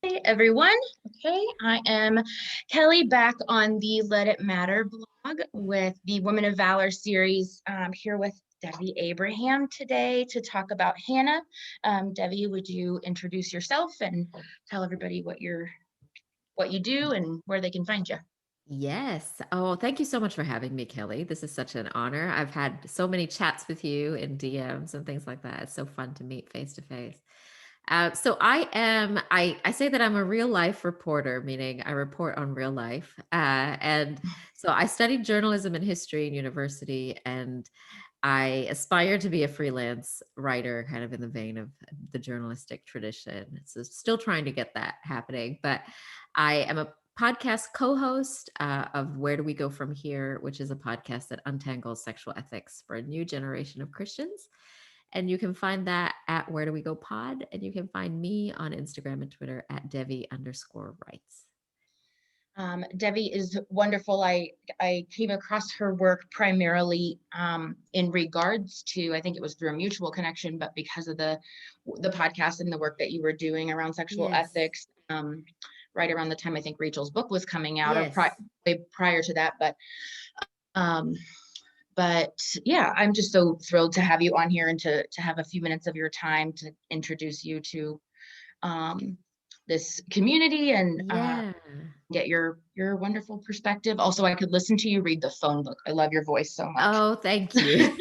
Everyone. Okay, I am Kelly back on the Let It Matter blog with the Woman of Valor series. Here with Debbie Abraham today to talk about Hannah. Debbie, would you introduce yourself and tell everybody what you do and where they can find you? Yes. Oh, thank you so much for having me, Kelly. This is such an honor. I've had so many chats with you in DMs and things like that. It's so fun to meet face to face. I say that I'm a real life reporter, meaning I report on real life. And so I studied journalism and history in university, and I aspire to be a freelance writer, kind of in the vein of the journalistic tradition. So still trying to get that happening, but I am a podcast co-host of Where Do We Go From Here, which is a podcast that untangles sexual ethics for a new generation of Christians. And you can find that at Where Do We Go Pod, and you can find me on Instagram and Twitter at Devi_writes. Debbie is wonderful. I came across her work primarily in regards to, I think it was through a mutual connection, but because of the podcast and the work that you were doing around sexual Yes. ethics, right around the time I think Rachel's book was coming out, or Yes. way prior to that. Um, but yeah, I'm just so thrilled to have you on here and to have a few minutes of your time to introduce you to um, this community and Yeah. get your wonderful perspective. Also, I could listen to you read the phone book. I love your voice so much. Oh, thank you.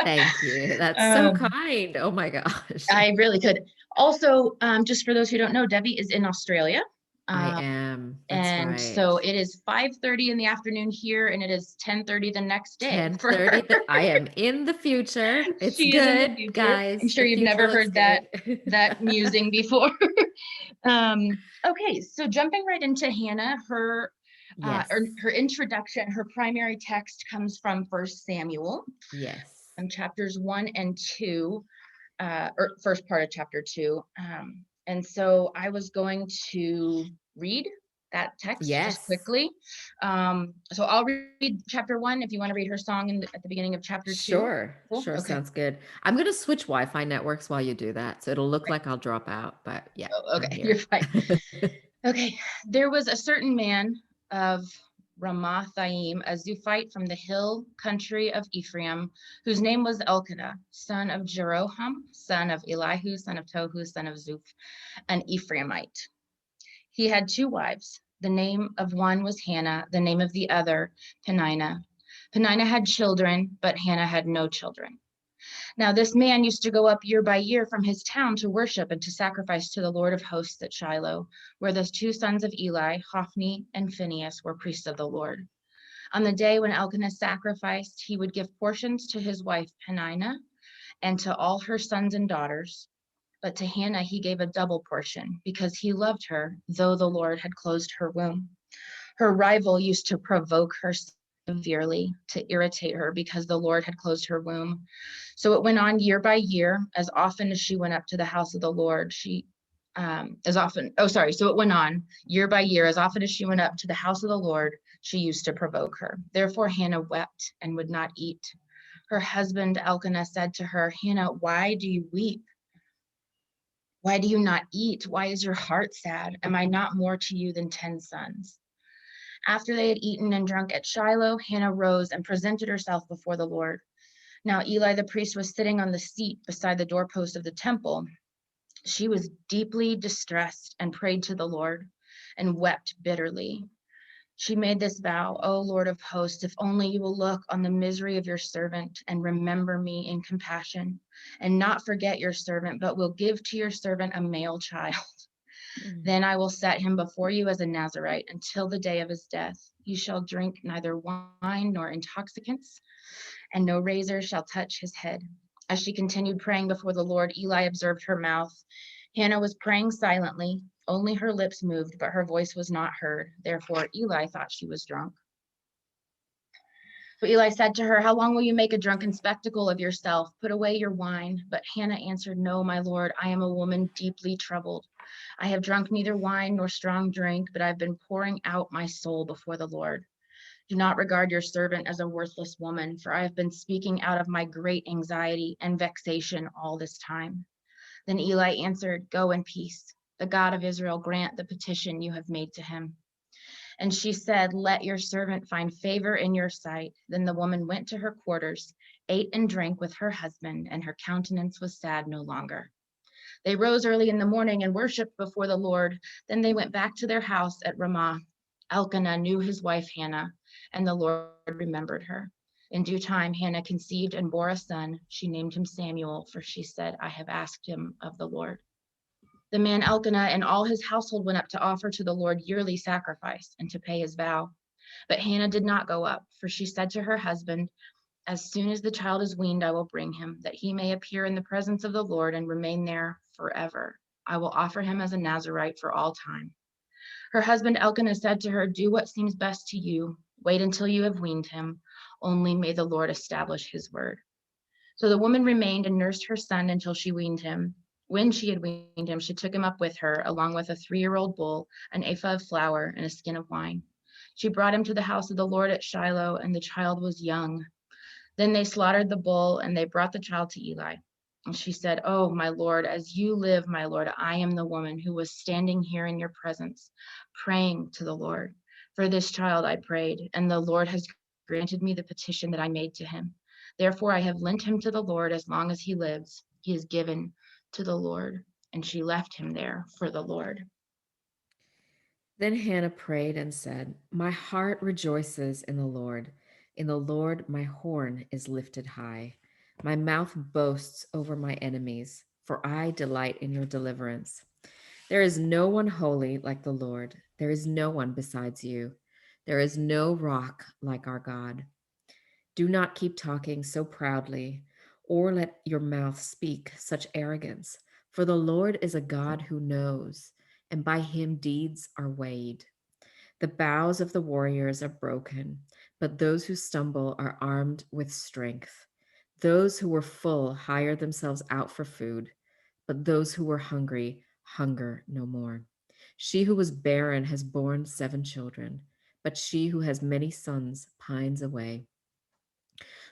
Thank you. That's so um, kind. Oh my gosh. I really could. Also, just for those who don't know, Debbie is in Australia. I Um, am. That's and right. so it is 5:30 in the afternoon here, and it is 10:30 the next day for her. 10:30. I am in the future. It's She is in the good, future. I'm guys. sure The you've future never looks heard that good. musing before. Okay, so jumping right into Hannah, or Yes. her introduction, her primary text comes from First Samuel, Yes. chapters 1 and 2, or first part of chapter 2. And so I was going to read that text just Yes. quickly. So I'll read chapter 1 if you want to read her song at the beginning of chapter 2. Sure. Cool. Sure. Okay. Sounds good. I'm going to switch Wi-Fi networks while you do that. So it'll look Right. like I'll drop out, but yeah, Oh, I'm okay. You're here. fine. Okay, there was a certain man of Ramathaim, a Zuphite from the hill country of Ephraim, whose name was Elkanah, son of Jeroham, son of Elihu, son of Tohu, son of Zuph, an Ephraimite. He had 2 wives. The name of one was Hannah, the name of the other, Peninnah. Peninnah had children, but Hannah had no children. Now, this man used to go up year by year from his town to worship and to sacrifice to the Lord of hosts at Shiloh, where those 2 sons of Eli, Hophni and Phinehas, were priests of the Lord. On the day when Elkanah sacrificed, he would give portions to his wife Peninnah and to all her sons and daughters. But to Hannah he gave a double portion, because he loved her, though the Lord had closed her womb. Her rival used to provoke her severely to irritate her because the Lord had closed her womb. So it went on year by year, as often as she went up to the house of the Lord. So it went on year by year, as often as she went up to the house of the Lord, she used to provoke her. Therefore Hannah wept and would not eat. Her husband Elkanah said to her, Hannah, why do you weep? Why do you not eat? Why is your heart sad? Am I not more to you than 10 sons? After they had eaten and drunk at Shiloh, Hannah rose and presented herself before the Lord. Now Eli the priest was sitting on the seat beside the doorpost of the temple. She was deeply distressed and prayed to the Lord and wept bitterly. She made this vow, O Lord of hosts, if only you will look on the misery of your servant and remember me in compassion, and not forget your servant, but will give to your servant a male child. Mm. Then I will set him before you as a Nazarite until the day of his death. He shall drink neither wine nor intoxicants, and no razor shall touch his head. As she continued praying before the Lord, Eli observed her mouth. Hannah was praying silently. Only her lips moved, but her voice was not heard. Therefore, Eli thought she was drunk. So Eli said to her, how long will you make a drunken spectacle of yourself? Put away your wine. But Hannah answered, no, my Lord, I am a woman deeply troubled. I have drunk neither wine nor strong drink, but I've been pouring out my soul before the Lord. Do not regard your servant as a worthless woman, for I have been speaking out of my great anxiety and vexation all this time. Then Eli answered, go in peace. The God of Israel grant the petition you have made to him." And she said, "Let your servant find favor in your sight." Then the woman went to her quarters, ate and drank with her husband, and her countenance was sad no longer. They rose early in the morning and worshiped before the Lord. Then they went back to their house at Ramah. Elkanah knew his wife Hannah, and the Lord remembered her. In due time, Hannah conceived and bore a son. She named him Samuel, for she said, "I have asked him of the Lord." The man Elkanah and all his household went up to offer to the Lord yearly sacrifice and to pay his vow. But Hannah did not go up, for she said to her husband, "As soon as the child is weaned, I will bring him, that he may appear in the presence of the Lord and remain there forever. I will offer him as a Nazirite for all time." Her husband Elkanah said to her, "Do what seems best to you. Wait until you have weaned him. Only may the Lord establish his word." So the woman remained and nursed her son until she weaned him. When she had weaned him, she took him up with her, along with a 3-year-old bull, an ephah of flour, and a skin of wine. She brought him to the house of the Lord at Shiloh, and the child was young. Then they slaughtered the bull, and they brought the child to Eli. And she said, "Oh, my Lord, as you live, my Lord, I am the woman who was standing here in your presence, praying to the Lord. For this child I prayed, and the Lord has granted me the petition that I made to him. Therefore I have lent him to the Lord as long as he lives. He is given to the Lord." And she left him there for the Lord. Then Hannah prayed and said, "My heart rejoices in the Lord. In the Lord, my horn is lifted high. My mouth boasts over my enemies, for I delight in your deliverance. There is no one holy like the Lord. There is no one besides you. There is no rock like our God. Do not keep talking so proudly, or let your mouth speak such arrogance. For the Lord is a God who knows, and by him deeds are weighed. The bows of the warriors are broken, but those who stumble are armed with strength. Those who were full hire themselves out for food, but those who were hungry hunger no more. She who was barren has borne 7 children, but she who has many sons pines away.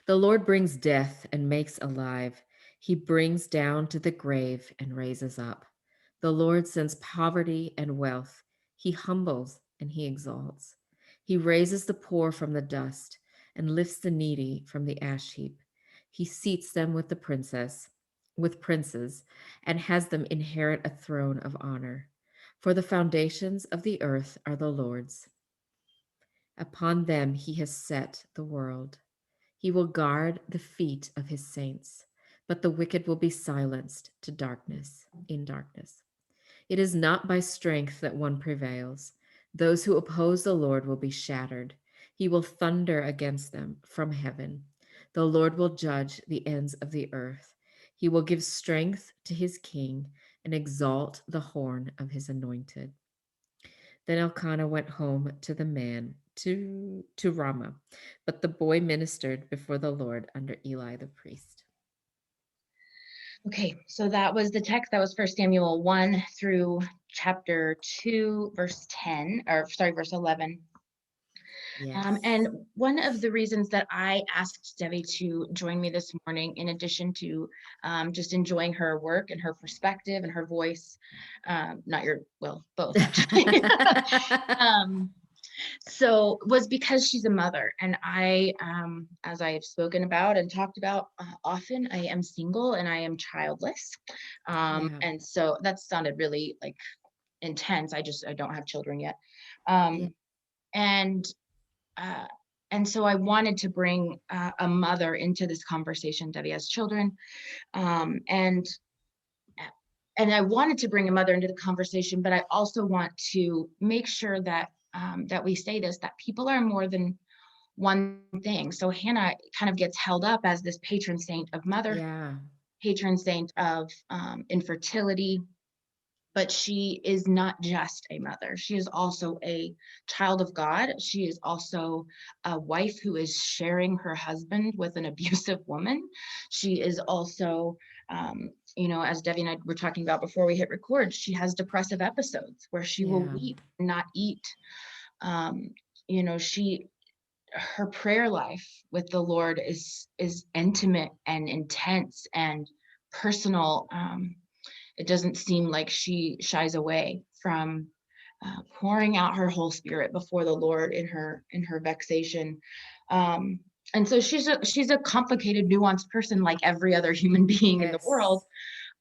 The Lord brings death and makes alive. He brings down to the grave and raises up. The Lord sends poverty and wealth. He humbles and he exalts. He raises the poor from the dust and lifts the needy from the ash heap. He seats them with princes, and has them inherit a throne of honor. For the foundations of the earth are the Lord's. Upon them he has set the world. He will guard the feet of his saints, but the wicked will be silenced to darkness, in darkness. It is not by strength that one prevails. Those who oppose the Lord will be shattered. He will thunder against them from heaven. The Lord will judge the ends of the earth. He will give strength to his king and exalt the horn of his anointed. Then Elkanah went home to the man to Ramah, but the boy ministered before the Lord under Eli the priest. Okay, so that was the text. That was 1 Samuel 1 through chapter 2, verse 10, or sorry, verse 11. Yes. And one of the reasons that I asked Debbie to join me this morning, in addition to just enjoying her work and her perspective and her voice, not your, well, both actually, um, so was because she's a mother. And I, as I have spoken about and talked about often, I am single and I am childless. Yeah. And so that sounded really like intense. I don't have children yet. Yeah. Um, and uh, and so I wanted to bring a mother into this conversation. Debbie has children, um, and and I wanted to bring a mother into the conversation, but I also want to make sure that that we say this, that people are more than one thing. So Hannah kind of gets held up as this patron saint of motherhood, Yeah. patron saint of infertility, but she is not just a mother. She is also a child of God. She is also a wife who is sharing her husband with an abusive woman. She is also, as Debbie and I were talking about before we hit record, she has depressive episodes where she will Yeah. weep and not eat. Um, you know, she her prayer life with the Lord is intimate and intense and personal. It doesn't seem like she shies away from pouring out her whole spirit before the Lord in her vexation. Um, and so she's a complicated, nuanced person like every other human being in the world.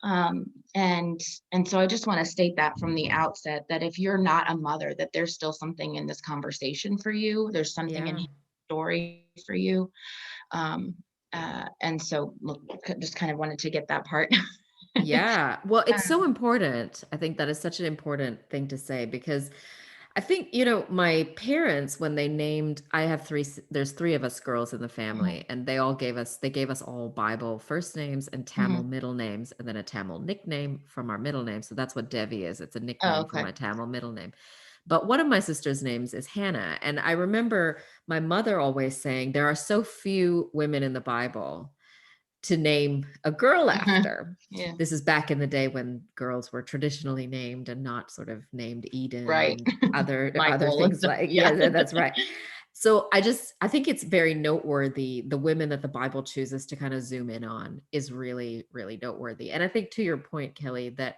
Yes. Um, and so I just want to state that from the outset, that if you're not a mother, that there's still something in this conversation for you. There's something in Yeah. his story for you. Um, and so just kind of wanted to get that part. Yeah. Well, it's so Um, important. I think that is such an important thing to say because I think, you know, my parents, when they named, I have there's three of us girls in the mhm, family, and they gave us all Bible first names and Tamil mhm. middle names, and then a Tamil nickname from our middle name. So that's what Devi is. It's a Oh, nickname for okay. my Tamil middle name. But one of my sister's names is Hannah. And I remember my mother always saying, there are so few women in the Bible to name a girl Uh-huh. after. Yeah. This is back in the day when girls were traditionally named and not sort of named Eden Right. and other Michael and things stuff. like, Yeah. yeah, that's right. So I think it's very noteworthy. The women that the Bible chooses to kind of zoom in on is really, really noteworthy. And I think to your point, Kelly, that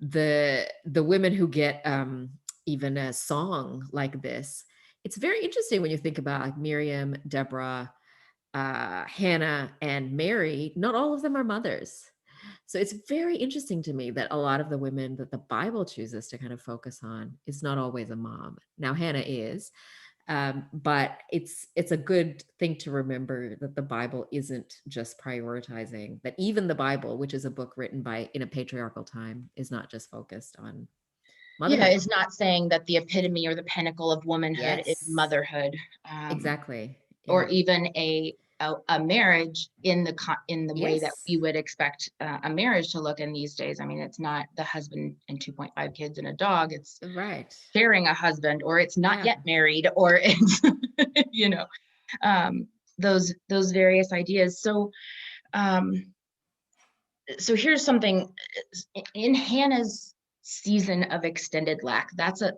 the women who get even a song like this, it's very interesting when you think about like Miriam, Deborah, Hannah, and Mary. Not all of them are mothers. So it's very interesting to me that a lot of the women that the Bible chooses to kind of focus on is not always a mom. Now Hannah is, but it's a good thing to remember that the Bible isn't just prioritizing that. Even the Bible, which is a book written by in a patriarchal time, is not just focused on Yeah, motherhood. it's not saying that the epitome or the pinnacle of womanhood is Yes, motherhood, exactly. or Yeah. even a marriage in in the way that Yes. we would expect a marriage to look in these days. I mean, it's not the husband and 2.5 kids and a dog. It's Right. sharing a husband, or it's not Yeah. yet married, or it's you know, um, those various ideas. Um, so here's something in Hannah's season of extended lack. That's a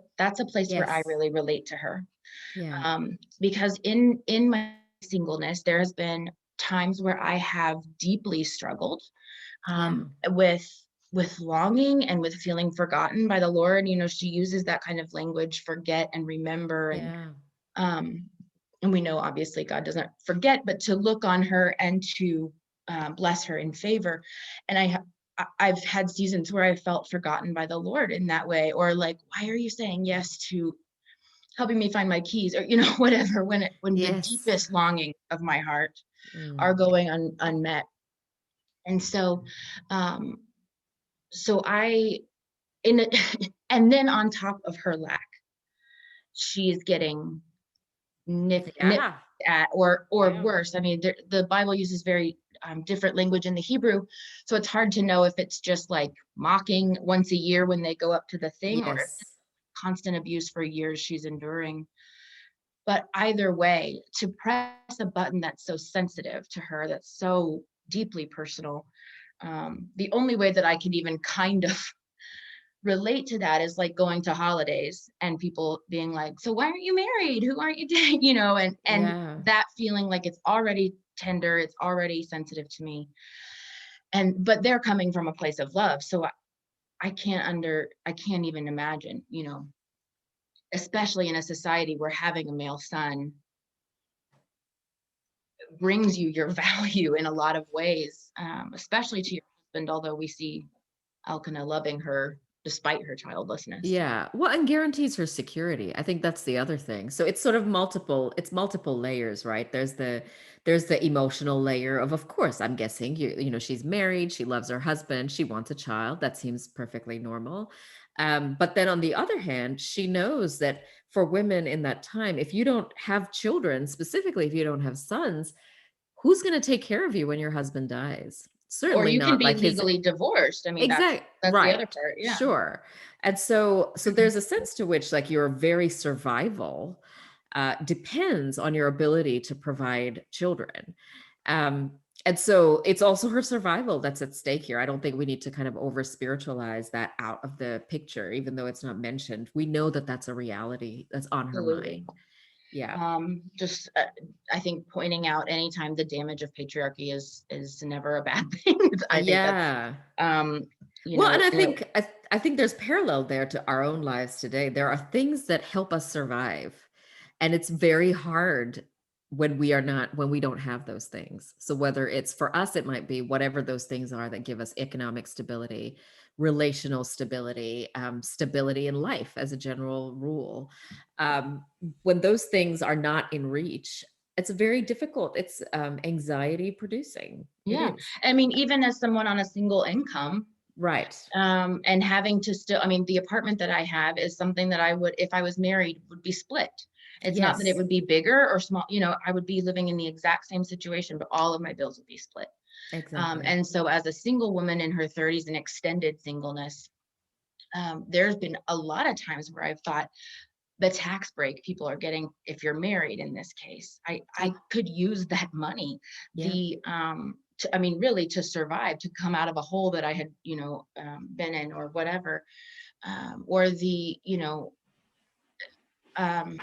place where I Yes. really relate to her, Yeah. because in my singleness, there has been times where I have deeply struggled, Yeah. with longing and with feeling forgotten by the Lord. You know, she uses that kind of language, forget and remember, Yeah. um, and we know obviously God doesn't forget, but to look on her and to bless her in favor. And I've had seasons where I felt forgotten by the Lord in that way, or like, why are you saying yes to helping me find my keys, or whatever, when the Yes. deepest longing of my heart are Mm. going unmet. And so um I in it, and then on top of her lack, she's getting nit Yeah. at, or Yeah. worse. I mean, the Bible uses very different language in the Hebrew, so it's hard to know if it's just like mocking once a year when they go up to the thing, or if it's Yes. constant abuse for years she's enduring. But either way, to press a button that's so sensitive to her, that's so deeply personal, the only way that I can even kind of relate to that is like going to holidays and people being like, so why aren't you married, who aren't you dating, and Yeah. that feeling like it's already tender, it's already sensitive to me, and but they're coming from a place of love. So I can't even imagine, especially in a society where having a male son brings you your value in a lot of ways, especially to your husband, although we see Elkanah loving her despite her childlessness. Yeah. Well, and guarantees her security. I think that's the other thing. So it's sort of multiple layers, right? There's the emotional layer of course, I'm guessing she's married, she loves her husband, she wants a child. That seems perfectly normal. But then on the other hand, she knows that for women in that time, if you don't have children, specifically if you don't have sons, who's going to take care of you when your husband dies? Or Certainly you can not be like his. legally divorced. I mean, Exact that's the other right. part. Yeah. Sure. And so there's a sense to which like your very survival depends on your ability to provide children. Um, and so it's also her survival that's at stake here. I don't think we need to kind of over spiritualize that out of the picture, even though it's not mentioned. We know that that's a reality that's on her Absolutely. mind. Yeah. Just I think pointing out anytime the damage of patriarchy is never a bad thing. I think that's Yeah. um you Well, and know, I what, think I think there's parallel there to our own lives today. There are things that help us survive, and it's very hard when we don't have those things. So whether it's for us, it might be whatever those things are that give us economic stability, relational stability, stability in life as a general rule. Um, when those things are not in reach, it's very difficult. It's anxiety producing. It yeah. is. I mean, even as someone on a single income, Right. and having to still, I mean, the apartment that I have is something that I would, if I was married, would be split. It's not that it Yes. would be bigger or small, you know, I would be living in the exact same situation, but all of my bills would be split. Exactly. And so as a single woman in her 30s and extended singleness, there's been a lot of times where I've thought the tax break people are getting, if you're married in this case, I could use that money. Yeah. I mean, really to survive, to come out of a hole that I had, you know, been in or whatever, or the, you know, um,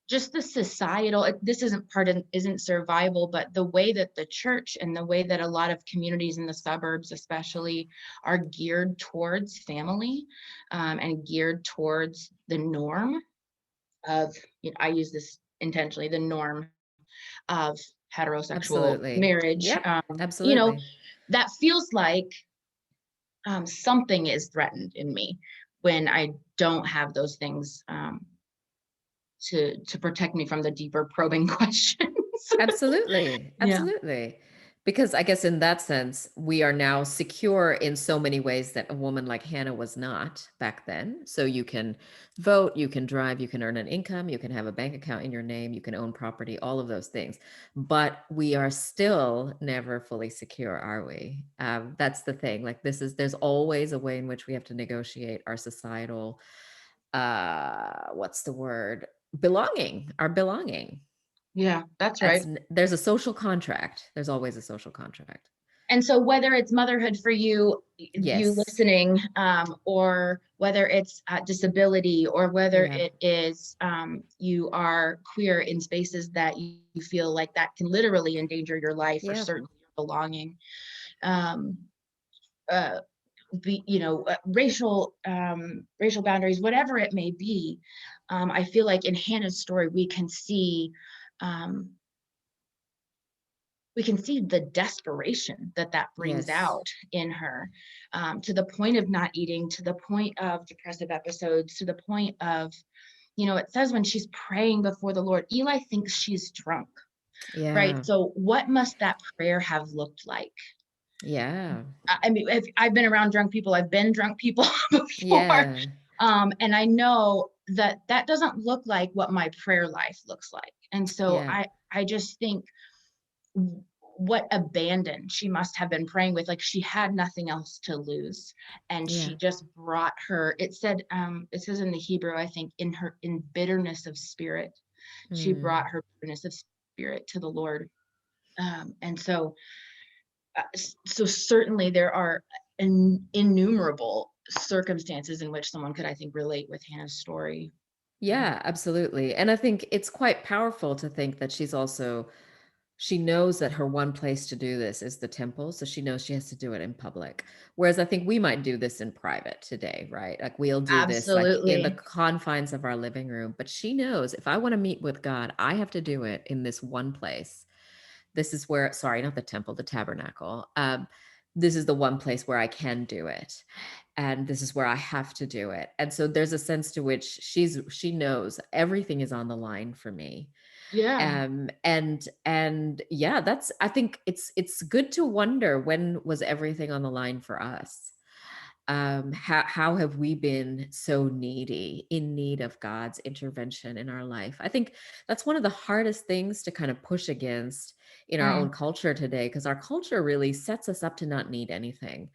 just the societal, this isn't part of, isn't survival, but the way that the church and the way that a lot of communities in the suburbs especially are geared towards family, and geared towards the norm of, you know, I use this intentionally, the norm of heterosexual Absolutely. marriage, Yep. you know, Absolutely. that feels like, something is threatened in me when I don't have those things, to protect me from the deeper probing questions. Absolutely. Yeah, Absolutely. Because I guess in that sense, we are now secure in so many ways that a woman like Hannah was not back then. So you can vote, you can drive, you can earn an income, you can have a bank account in your name, you can own property, all of those things. But we are still never fully secure, are we? That's the thing. Like there's always a way in which we have to negotiate our societal, what's the word? Belonging, our belonging. yeah, that's right. There's a social contract. There's always a social contract. And so whether it's motherhood for you, you Yes. listening, or whether it's disability, or whether Yeah. it is, you are queer in spaces that you feel like that can literally endanger your life or Yeah. certainly your belonging, um, uh, you know, racial boundaries, whatever it may be. I feel like in Hannah's story, um, we can see the desperation that that brings Yes. out in her, to the point of not eating, to the point of depressive episodes, to the point of, you know, it says when she's praying before the Lord, Eli thinks she's drunk, right? Yeah. So what must that prayer have looked like? Yeah. I mean, if I've been around drunk people, I've been drunk people before, Yeah. and I know that that doesn't look like what my prayer life looks like. And so Yeah. I just think what abandon she must have been praying with, like she had nothing else to lose, and Yeah. she just brought her, it said, it says in the Hebrew, I think, in her, in bitterness of spirit, she brought Mm. her bitterness of spirit to the Lord. And so, so certainly there are innumerable circumstances in which someone could, I think, relate with Hannah's story. Yeah, absolutely. And I think it's quite powerful to think that she knows that her one place to do this is the temple. So she knows she has to do it in public. Whereas I think we might do this in private today, right? Like we'll do this like in the Absolutely. confines of our living room. But she knows if I want to meet with God, I have to do it in this one place. This is where, sorry, not the temple, the tabernacle. This is the one place where I can do it. And this is where I have to do it. And so there's a sense to which she knows everything is on the line for me. Yeah. And yeah, that's, I think it's good to wonder, when was everything on the line for us? How have we been so needy, in need of God's intervention in our life? I think that's one of the hardest things to kind of push against in our own Mm. culture today, because our culture really sets us up to not need anything.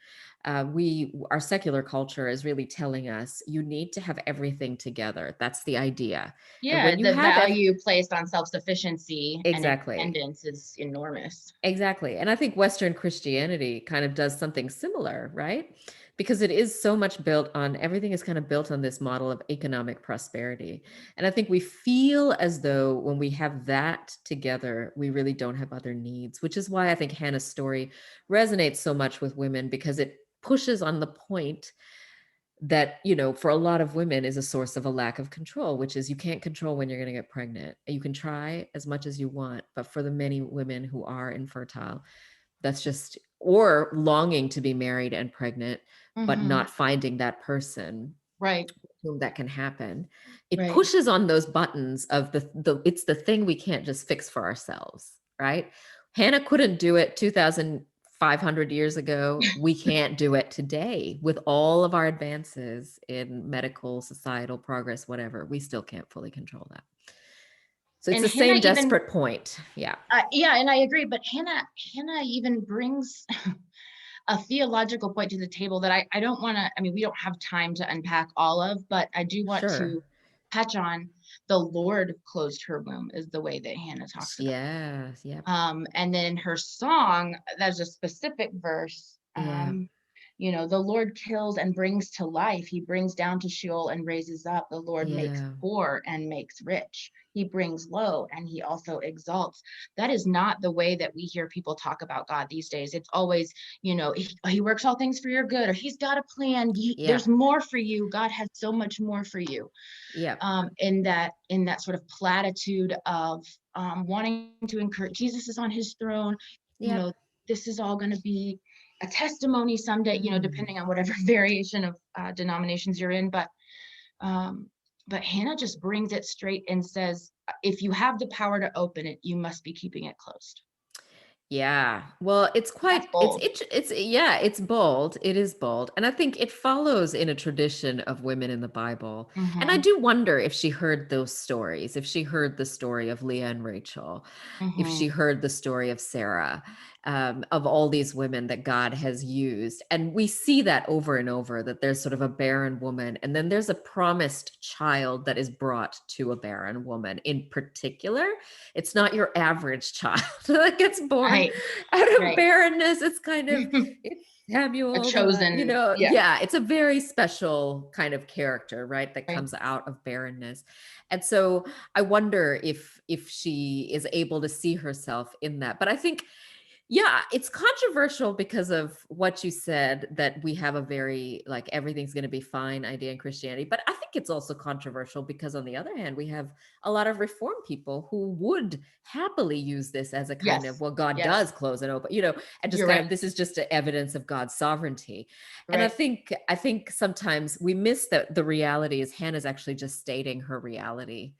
Our secular culture is really telling us you need to have everything together. That's the idea. And Yeah, when you the have value placed on self-sufficiency and exactly. independence is enormous. Exactly. And I think Western Christianity kind of does something similar, right? Because it is so much built on, everything is kind of built on this model of economic prosperity. And I think we feel as though when we have that together, we really don't have other needs, which is why I think Hannah's story resonates so much with women, because it pushes on the point that, for a lot of women is a source of a lack of control, which is you can't control when you're going to get pregnant. You can try as much as you want, but for the many women who are infertile, that's just, or longing to be married and pregnant, but Hmm. not finding that person Right. whom that can happen. It Right. pushes on those buttons of it's the thing we can't just fix for ourselves, right? Hannah couldn't do it 2,500 years ago. We can't do it today with all of our advances in medical, societal progress, whatever. We still can't fully control that. So it's And the Hannah same even, desperate point. Yeah. yeah, and I agree, but Hannah even brings a theological point to the table that I don't want to, I mean, we don't have time to unpack all of, but I do want Sure. to touch on the Lord closed her womb is the way that Hannah talks about. Yeah. Yeah. And then her song, there's a specific verse. Yeah. The Lord kills and brings to life. He brings down to Sheol and raises up. The Lord makes Yeah. poor and makes rich. He brings low and he also exalts. That is not the way that we hear people talk about God these days. It's always, he works all things for your good, or he's got a plan. Yeah. There's more for you. God has so much more for you. Yeah. In that sort of platitude of wanting to encourage. Jesus is on his throne. You Yep. know, this is all going to be a testimony someday. Mm. Depending on whatever variation of denominations you're in. But Hannah just brings it straight and says, if you have the power to open it, you must be keeping it closed. Yeah. Well, it's That's quite bold. it's yeah, it's bold. It is bold. And I think it follows in a tradition of women in the Bible. And I Mm-hmm. do wonder if she heard those stories, if she heard the story of Leah and Rachel, if Mm-hmm. she heard the story of Sarah, of all these women that God has used. And we see that over and over, that there's sort of a barren woman, and then there's a promised child that is brought to a barren woman. In particular, it's not your average child that gets born Right. out of Right. barrenness. It's kind of, it's A Samuel, chosen. Yeah. yeah, it's a very special kind of character, right? That Right. comes out of barrenness. And so I wonder if she is able to see herself in that. But I think, yeah, it's controversial because of what you said, that we have a very like everything's going to be fine idea in Christianity. But I think it's also controversial because on the other hand, we have a lot of reform people who would happily use this as a kind of, Yes. well, God Yes. does close and open, and just You're kind right. of, this is just a evidence of God's sovereignty. And I Right. think I think sometimes we miss that the reality is Hannah's actually just stating her reality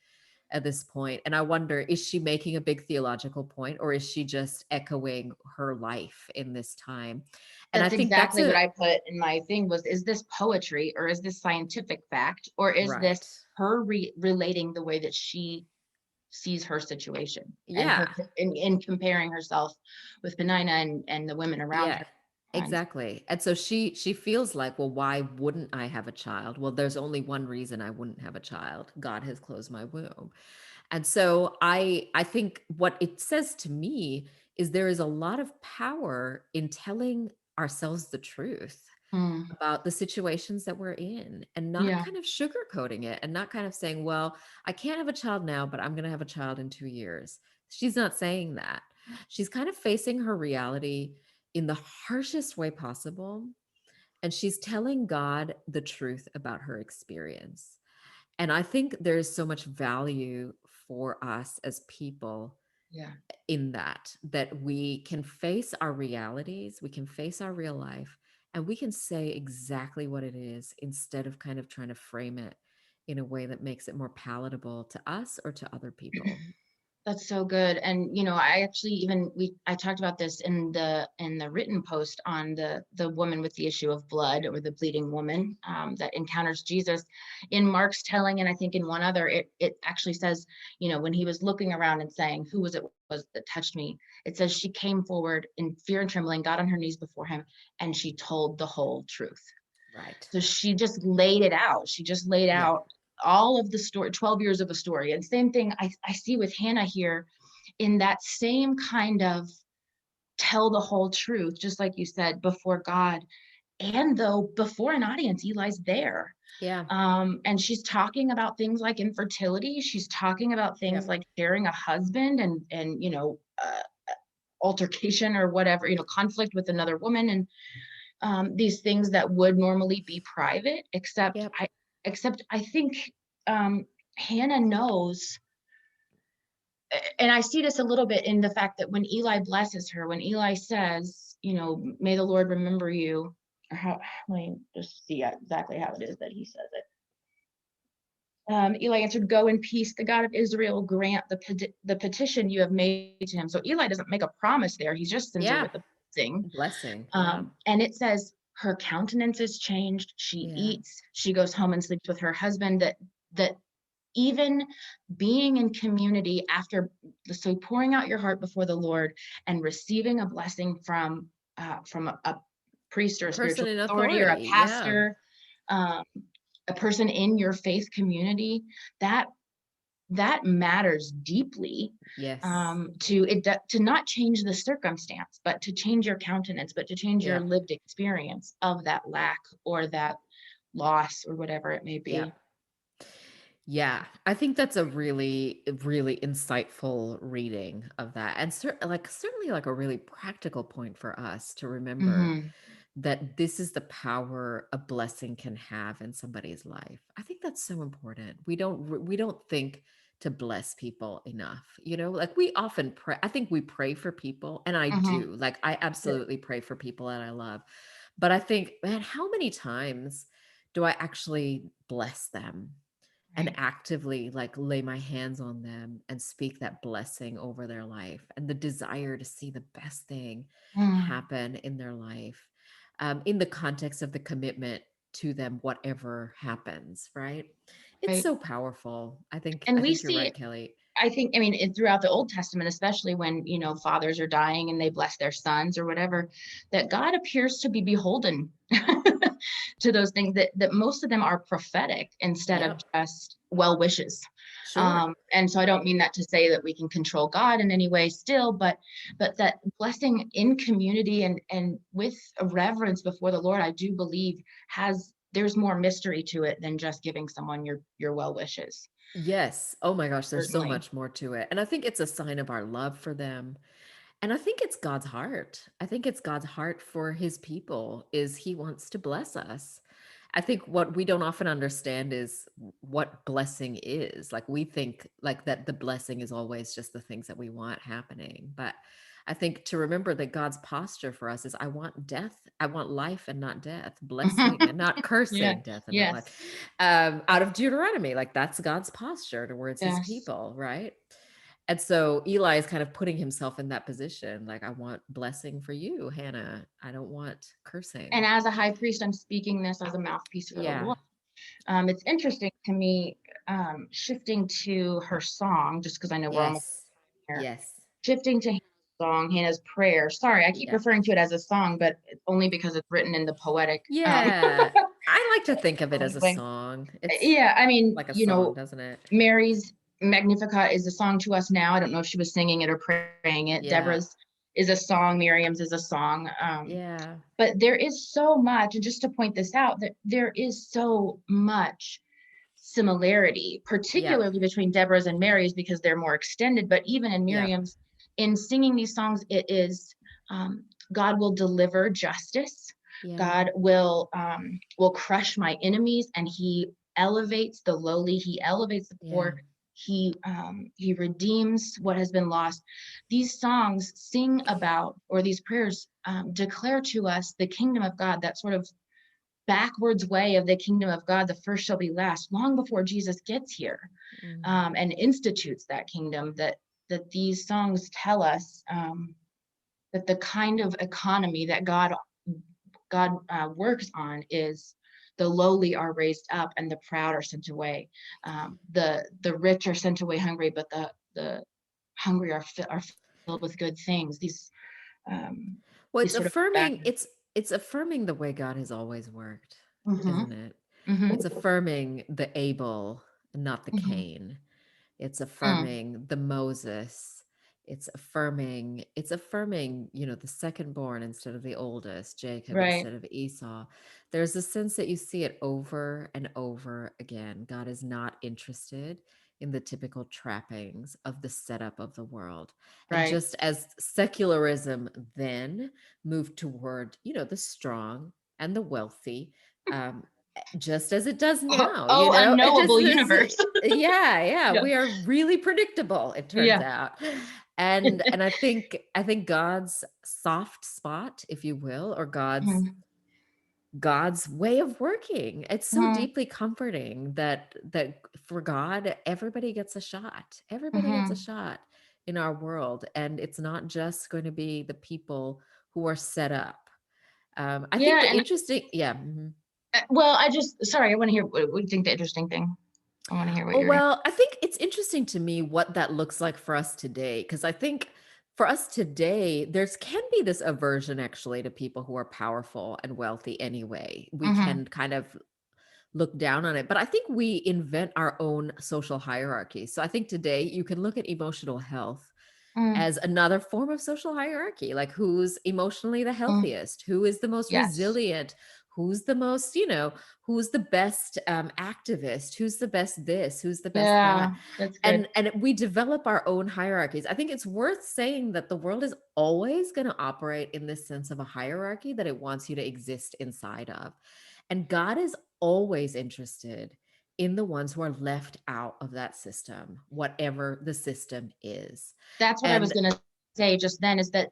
at this point. And I wonder, is she making a big theological point, or is she just echoing her life in this time? And I That's think that's exactly what a I put in my thing was, is this poetry or is this scientific fact, or is this right. her relating the way that she sees her situation and Yeah. her in comparing herself with Penina and the women around Yeah. her times. Exactly. And so she feels like, well, why wouldn't I have a child? Well, there's only one reason I wouldn't have a child. God has closed my womb. And so I think what it says to me is there is a lot of power in telling ourselves the truth Hmm. about the situations that we're in, and not Yeah, kind of sugarcoating it, and not kind of saying, well, I can't have a child now, but I'm going to have a child in 2 years. She's not saying that. She's kind of facing her reality in the harshest way possible. And she's telling God the truth about her experience. And I think there's so much value for us as people yeah. in that we can face our realities, we can face our real life, and we can say exactly what it is instead of kind of trying to frame it in a way that makes it more palatable to us or to other people. That's so good. And I actually I talked about this in the written post on the woman with the issue of blood, or the bleeding woman that encounters Jesus in Mark's telling, and I think in one other, it actually says, when he was looking around and saying, who was that touched me? It says she came forward in fear and trembling, got on her knees before him, and she told the whole truth. Right. So she just laid it out. She just laid Yeah. out all of the story, 12 years of a story. And same thing I see with Hannah here, in that same kind of tell the whole truth, just like you said, before God. And though before an audience, Eli's there. Yeah. And she's talking about things like infertility. She's talking about things Yep. like sharing a husband and altercation or whatever, conflict with another woman. these things that would normally be private, Yep. except I think Hannah knows, and I see this a little bit in the fact that when Eli blesses her, when Eli says, may the Lord remember you, or how, let me just see exactly how it is that he says it. Eli answered, "Go in peace. The God of Israel grant the petition you have made to him." So Eli doesn't make a promise there. He just sends her Yeah. with a blessing. Blessing. Yeah. And it says her countenance is changed. She Yeah. eats. She goes home and sleeps with her husband. That even being in community after, so pouring out your heart before the Lord and receiving a blessing from a priest or A a person spiritual in authority or a authority. Yeah. pastor, um, a person in your faith community, that that matters deeply, Yes. to not change the circumstance, but to change your countenance, but to change your Yeah. lived experience of that lack or that loss or whatever it may Yeah. be. Yeah, I think that's a really, really insightful reading of that, and certainly like a really practical point for us to remember Hmm. that this is the power a blessing can have in somebody's life. I think that's so important. We don't think to bless people enough. Like we often pray. I think we pray for people, and I Hmm. do. Like I absolutely pray for people that I love, but I think, man, how many times do I actually bless them? And Right. actively like lay my hands on them and speak that blessing over their life and the desire to see the best thing Mm, happen in their life, in the context of the commitment to them, whatever happens, right? It's right. so powerful. I think And I we think you're see, right, Kelly. I think, I mean, throughout the Old Testament, especially when, fathers are dying and they bless their sons or whatever, that God appears to be beholden to those things, that most of them are prophetic instead of Yep. just well wishes. Sure. And so I don't mean that to say that we can control God in any way still, but that blessing in community and with a reverence before the Lord, I do believe there's more mystery to it than just giving someone your well wishes. Yes. Oh my gosh, there's so Certainly. much more to it. And I think it's a sign of our love for them. And I think it's God's heart. I think it's God's heart for his people is he wants to bless us. I think what we don't often understand is what blessing is. Like we think like that the blessing is always just the things that we want happening. But I think to remember that God's posture for us is I want death, I want life and not death, blessing and not Yeah. cursing, death and not life. Yes. Out of Deuteronomy, like that's God's posture towards his Yes. people, right? And so Eli is kind of putting himself in that position. Like, I want blessing for you, Hannah. I don't want And cursing. as a high priest, I'm speaking this as a mouthpiece for the Yeah. Lord. It's interesting to me, shifting to her song, just because I know we're almost Yes. here. Yes. Shifting to Hannah's song, Hannah's prayer. Sorry, I keep Yeah. referring to it as a song, but it's only because it's written in the poetic Yeah. I like to think of it as a thing. song. It's Yeah, I mean, like a song, doesn't it? Mary's Magnificat is a song to us now. I don't know if she was singing it or praying it. Yeah. Deborah's is a song. Miriam's is a song. Yeah. But there is so much, and just to point this out, that there is so much similarity, Yep. particularly between Deborah's and Mary's because they're more extended. But even in Yep. Miriam's, in singing these songs, it is God will deliver justice. Yeah. God will crush my enemies, and He elevates the lowly. He elevates the Yeah. poor. He redeems what has been lost. These songs sing about, or these prayers declare to us the kingdom of God, that sort of backwards way of the kingdom of God, the first shall be last, long before Jesus gets here, Mm. and institutes that kingdom. That these songs tell us that the kind of economy that God works on is the lowly are raised up and the proud are sent away. The rich are sent away hungry, but the hungry are filled with good things. Um, Well, these sort of it's affirming the way God has always worked, hmm isn't it? hmm It's affirming the Abel, not the hmm Cain. It's mm, affirming the Moses. It's affirming, the second born instead of the oldest, Jacob right. instead of Esau. There's a sense that you see it over and over again. God is not interested in the typical trappings of the setup of the world. And Right. just as secularism then moved toward, the strong and the wealthy, um, just as it does Oh, now, oh, it just unknowable this, universe. yeah, Yeah. we are really predictable, it turns Yeah. out. And I think God's soft spot, if you will, or Mhm. God's way of working. It's so Mhm. deeply comforting that for God, everybody gets a shot. Everybody gets a Mhm. shot in our world, and it's not just going to be the people who are set up. I think Yeah, the and interesting, yeah. Mhm. well, sorry, I want to hear what you think the interesting thing. I want to hear what Oh, you're. well, I think it's interesting to me what that looks like for us today, because I think for us today, there's can be this aversion actually to people who are powerful and wealthy anyway. We Mhm. can kind of look down on it. But I think we invent our own social hierarchy. So I think today you can look at emotional health Mm, as another form of social hierarchy, like who's emotionally the mm. healthiest, who is the most Yes. resilient, who's the most, who's the best activist, who's the best this, who's the best that. Yeah, that's good. And we develop our own hierarchies. I think it's worth saying that the world is always going to operate in this sense of a hierarchy that it wants you to exist inside of. And God is always interested in the ones who are left out of that system, whatever the system is. That's what I was And gonna say just then, is that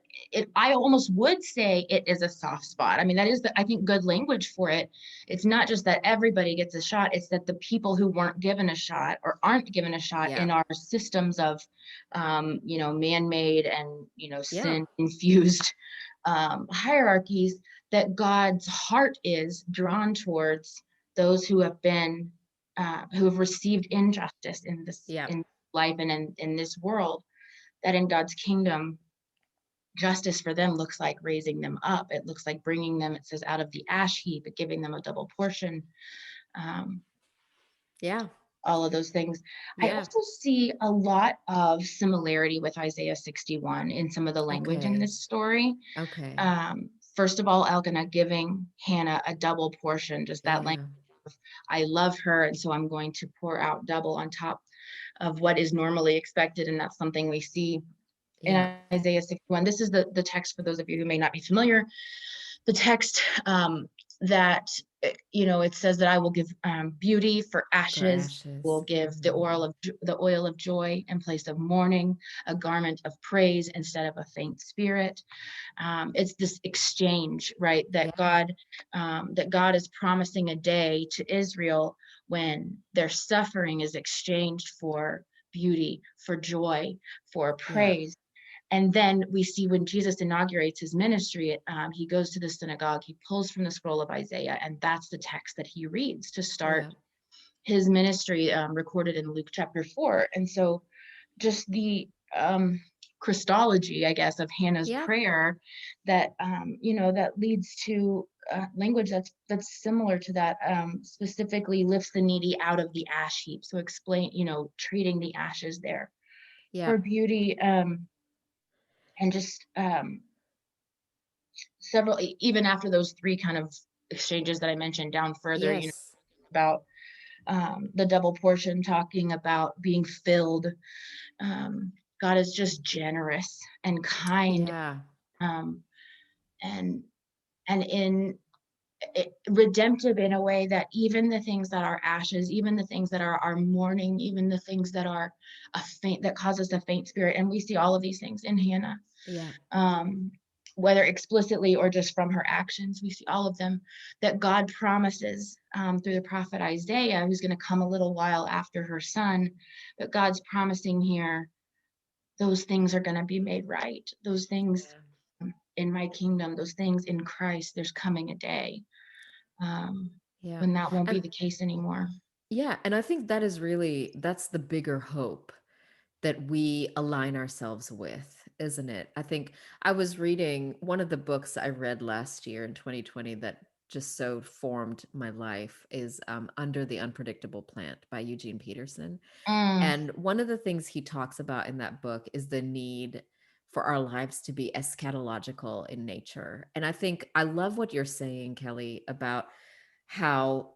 I almost would say it is a soft spot. I mean, that is I think, good language for it. It's not just that everybody gets a shot, it's that the people who weren't given a shot or aren't given a shot yeah, in our systems of, man-made and, yeah, sin-infused hierarchies, that God's heart is drawn towards those who have been, who have received injustice in this yeah, in life and in this world, that in God's kingdom, justice for them looks like raising them up. It looks like bringing them, it says, out of the ash heap, giving them a double portion, um, yeah, all of those things. I yeah. also see a lot of similarity with Isaiah 61 in some of the language in Okay, this story. okay. First of all, Elkanah giving Hannah a double portion, just that language Yeah, of, I love her, and so I'm going to pour out double on top of what is normally expected. And that's something we see yeah, in Isaiah 61. This is the text for those of you who may not be familiar. The text, that, it says that I will give, beauty for for ashes, will ashes. give the oil of joy in place of mourning, a garment of praise instead of a faint spirit. It's this exchange, right? Yeah, That God is promising a day to Israel when their suffering is exchanged for beauty, for joy, for yeah, praise. And then we see when Jesus inaugurates his ministry, he goes to the synagogue, he pulls from the scroll of Isaiah, and that's the text that he reads to start yeah, his ministry, recorded in Luke chapter 4. And so just the, Christology, I guess, of Hannah's yeah, prayer, that, that leads to, language that's similar to that, specifically lifts the needy out of the ash heap. So explain, treating the ashes there yeah. for beauty, and just, several, even after those three kind of exchanges that I mentioned down further, Yes. about, the double portion, talking about being filled. God is just generous and kind, Yeah, um, and in redemptive, in a way that even the things that are ashes, even the things that are our mourning, even the things that are a faint, that cause us a faint spirit, and we see all of these things in Hannah, yeah, um, whether explicitly or just from her actions. We see all of them, that God promises, through the prophet Isaiah, who's going to come a little while after her son. But God's promising here, those things are going to be made right. Those things, yeah, in my kingdom, those things in Christ, there's coming a day, um, yeah. when that won't be And the case anymore. yeah, and I think that's the bigger hope that we align ourselves with, isn't it? I think I was reading one of the books I read last year in 2020 that just so formed my life is Under the Unpredictable Plant by Eugene Peterson. Mm, And one of the things he talks about in that book is the need for our lives to be eschatological in nature. And I think I love what you're saying, Kelly, about how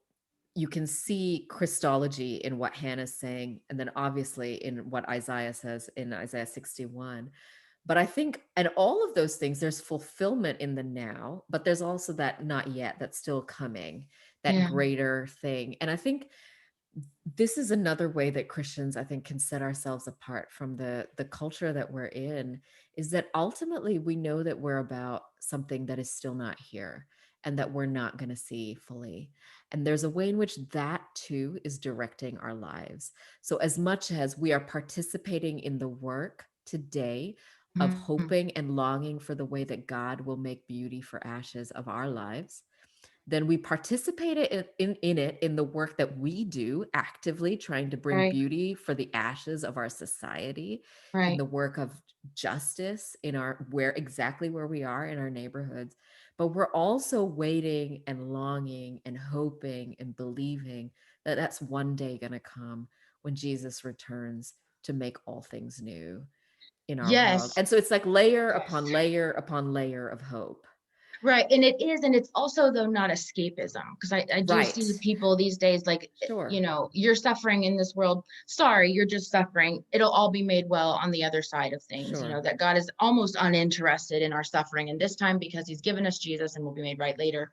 you can see Christology in what Hannah's saying, and then obviously in what Isaiah says in Isaiah 61. But I think, and all of those things, there's fulfillment in the now, but there's also that not yet, that's still coming, that Yeah. greater thing. And I think this is another way that Christians, I think, can set ourselves apart from the culture that we're in, is that ultimately we know that we're about something that is still not here and that we're not going to see fully. And there's a way in which that too is directing our lives. So as much as we are participating in the work today of Mhm. hoping and longing for the way that God will make beauty for ashes of our lives, then we participate in it, in the work that we do actively trying to bring Right. beauty for the ashes of our society, in Right. the work of justice in our where exactly where we are in our neighborhoods. But we're also waiting and longing and hoping and believing that that's one day going to come when Jesus returns to make all things new in our world. Yes. And so it's like layer Yes. upon layer upon layer of hope. Right, and it is, and it's also though not escapism, because I do see Right. people these days like, Sure. you're suffering in this world. Sorry, you're just suffering. It'll all be made well on the other side of things. Sure. That God is almost uninterested in our suffering in this time because He's given us Jesus and will be made right later.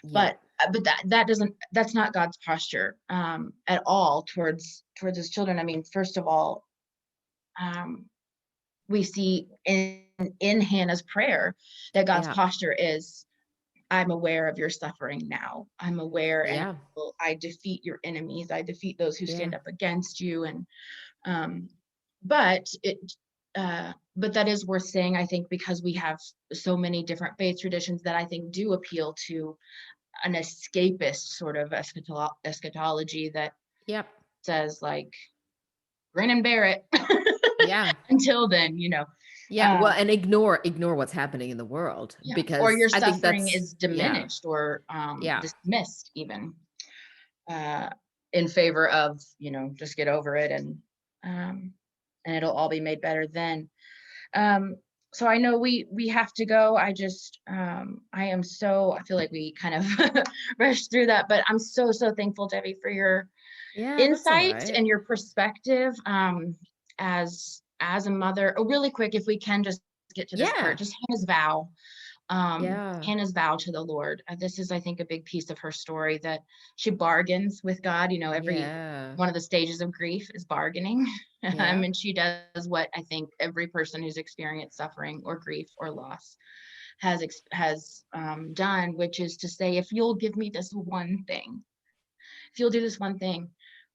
Yeah. But that doesn't that's not God's posture at all towards His children. I mean, first of all, um, we see in Hannah's prayer that God's Yeah. posture is, I'm aware of your suffering now. I'm aware, and Yeah. I defeat your enemies. I defeat those who Yeah. stand up against you. And um, but it, but that is worth saying, I think, because we have so many different faith traditions that I think do appeal to an escapist sort of eschatology that Yep. says like, grin and bear it Yeah. until then. Yeah. Well, Um, and ignore what's happening in the world, yeah, or because your I think suffering that's is yeah. diminished or Yeah. dismissed even. uh, in favor of, just get over it, um, and it'll all be made better then. Um, so I know we have to go. I feel like we kind of rushed through that, but I'm so thankful, Debbie, for your Yeah, that's all insight right. and your perspective as a mother. Oh, really quick, if we can just get to this part, Yeah. just Hannah's vow. Yeah. Hannah's vow to the Lord. This is, I think, a big piece of her story, that she bargains with God. Every Yeah. one of the stages of grief is bargaining. Yeah. And she does what I think every person who's experienced suffering or grief or loss has done, which is to say, if you'll give me this one thing, if you'll do this one thing,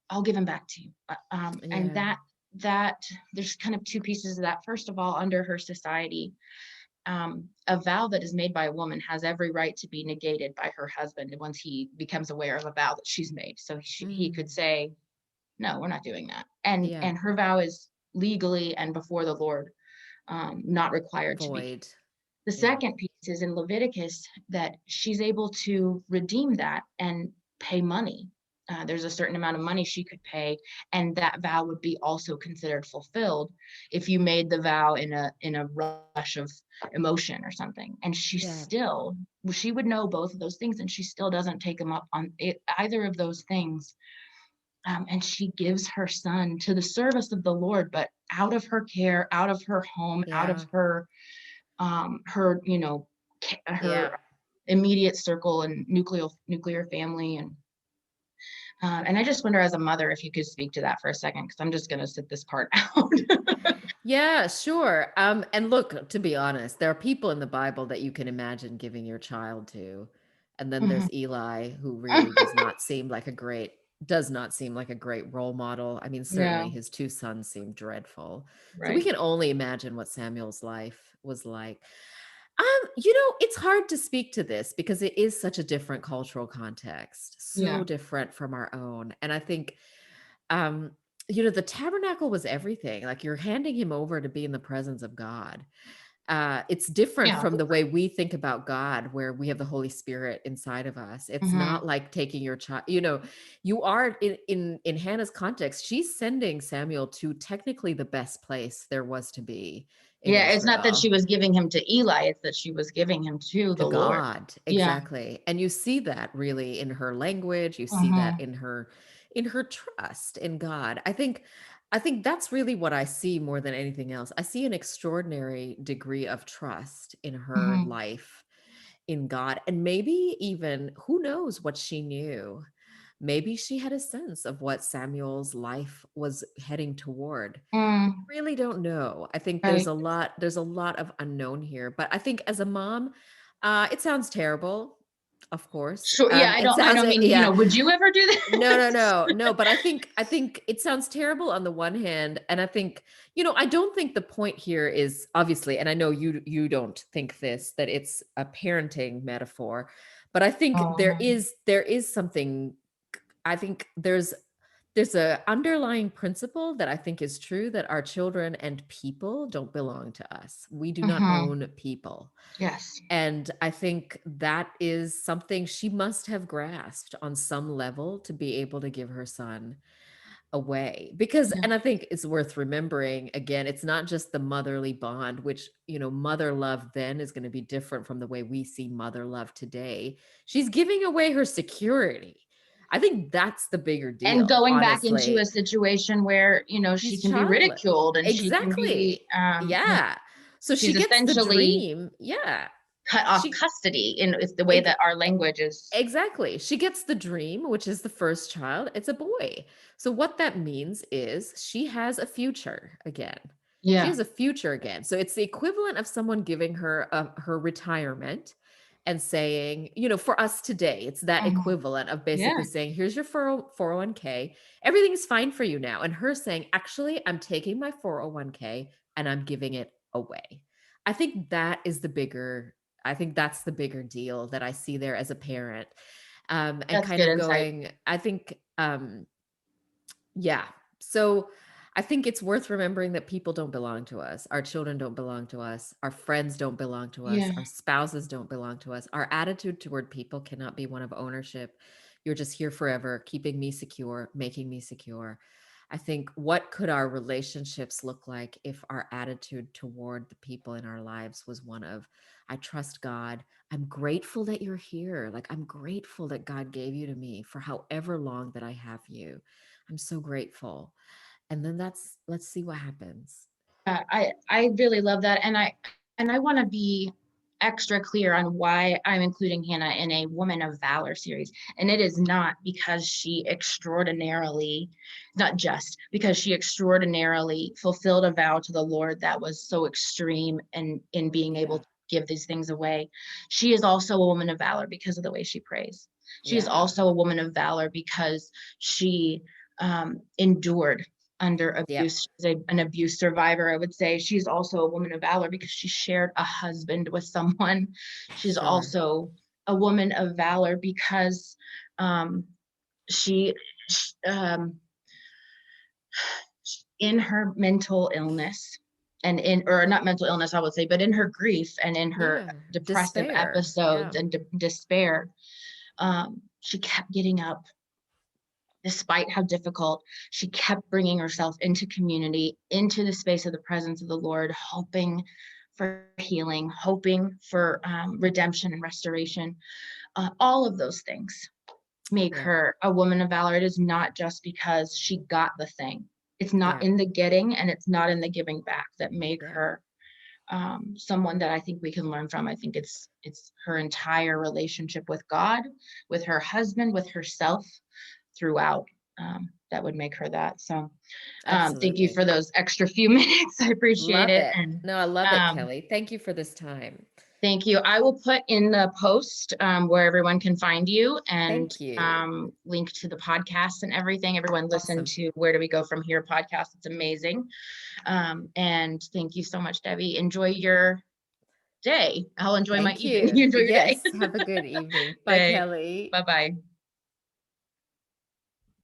I'll give him back to you. And Yeah. that there's kind of two pieces of that. First of all, under her society, a vow that is made by a woman has every right to be negated by her husband once he becomes aware of a vow that she's made. So he could Mm. say, "No, we're not doing that." And Yeah. and her vow is legally and before the Lord not required to be. Void. The Yeah. second piece is in Leviticus that she's able to redeem that and pay money. There's a certain amount of money she could pay, and that vow would be also considered fulfilled if you made the vow in a rush of emotion or something. And Yeah. she would know both of those things, and she still doesn't take them up on it, either of those things. And she gives her son to the service of the Lord, but out of her care, out of her home, out of Yeah. her Yeah. her immediate circle and nuclear family. And I just wonder, as a mother, if you could speak to that for a second, because I'm just going to sit this part out. Yeah, sure. And look, to be honest, there are people in the Bible that you can imagine giving your child to. And then Mhm. there's Eli, who really does not seem like a great role model. I mean, certainly Yeah, his two sons seem dreadful. So we right. can only imagine what Samuel's life was like. It's hard to speak to this because it is such a different cultural context, so Yeah. different from our own. And I think um the tabernacle was everything. Like, you're handing him over to be in the presence of God. It's different Yeah. from the way we think about God, where we have the Holy Spirit inside of us. It's Hmm. not like taking your child, you are in Hannah's context, she's sending Samuel to technically the best place there was to be in Yeah, it's not that she Israel. was giving him to Eli, it's that she was giving him to To the Lord. God, Yeah. exactly. And you see that really in her language, you see that Mhm. in her trust in God. I think that's really what I see more than anything else. I see an extraordinary degree of trust in her Mhm. life in God. And maybe even who knows what she knew. Maybe she had a sense of what Samuel's life was heading toward. Mm, Really don't know. I think right. there's a lot of unknown here, but I think as a mom, it sounds terrible, of course. Sure. Yeah, It I sounds don't mean, yeah. would you ever do No, no, this? no, no, but I think it sounds terrible on the one hand, and I think, I don't think the point here is obviously, and I know you don't think this, that it's a parenting metaphor, but I think Oh, there is something. I think there's a underlying principle that I think is true, that our children and people don't belong to us. We do not mhm. own people. Yes. And I think that is something she must have grasped on some level to be able to give her son away. Because, Yeah. and I think it's worth remembering again, it's not just the motherly bond, which, mother love then is going to be different from the way we see mother love today. She's giving away her security. I think that's the bigger And deal, going back into a honestly. situation where, she She's can be childless. ridiculed and she can be, Exactly. Yeah. So she she's gets the essentially dream. Yeah. cut off She custody in is the way ex- that our language is. exactly. She gets the dream, which is the first child. It's a boy. So what that means is she has a future again. She Yeah. has a future again. So it's the equivalent of someone giving her her retirement and saying, for us today, it's that Mhm. equivalent of basically Yeah, saying, here's your 401k. Everything's fine for you now. And her saying, actually, I'm taking my 401k and I'm giving it away. I think that is the bigger I think that's the bigger deal that I see there as a parent. And that's kind good of insight. going, I think, yeah. So I think it's worth remembering that people don't belong to us. Our children don't belong to us. Our friends don't belong to us. Yeah. Our spouses don't belong to us. Our attitude toward people cannot be one of ownership. You're just here forever, keeping me secure, making me secure. I think, what could our relationships look like if our attitude toward the people in our lives was one of, I trust God. I'm grateful that you're here. Like, I'm grateful that God gave you to me for however long that I have you. I'm so grateful. And then let's see what happens. I really love that, and I want to be extra clear on why I'm including Hannah in a Woman of Valor series, and it is not because she extraordinarily, not just because she extraordinarily fulfilled a vow to the Lord that was so extreme and in being able Yeah. to give these things away. She is also a woman of valor because of the way she prays. She is Yeah. also a woman of valor because she endured under Yep. abuse. She's an abuse survivor, I would say. She's also a woman of valor because she shared a husband with someone. She's Sure. also a woman of valor because um, she, um, in her mental illness and or not mental illness, I would say, but in her grief and in her Yeah. depressive Despair. episodes Yeah. and despair, she kept getting up despite how difficult. She kept bringing herself into community, into the space of the presence of the Lord, hoping for healing, hoping for redemption and restoration. All of those things make Yeah. her a woman of valor. It is not just because she got the thing. It's not Yeah. in the getting and it's not in the giving back that make Yeah. her someone that I think we can learn from. I think it's her entire relationship with God, with her husband, with herself throughout, that would make her that. So thank you Absolutely. for those extra few minutes. I appreciate Love it. it. And No, I love it, um, Kelly. Thank you for this time. thank you. I will put in the post where everyone can find you and Thank you. link to the podcast and everything. Everyone listen Awesome. to Where Do We Go From Here podcast. It's amazing. And thank you so much, Debbie. Enjoy your day. I'll enjoy my Thank evening. you. You enjoy your day. Yes. Have a good evening. Bye, Thanks. Kelly. Bye-bye.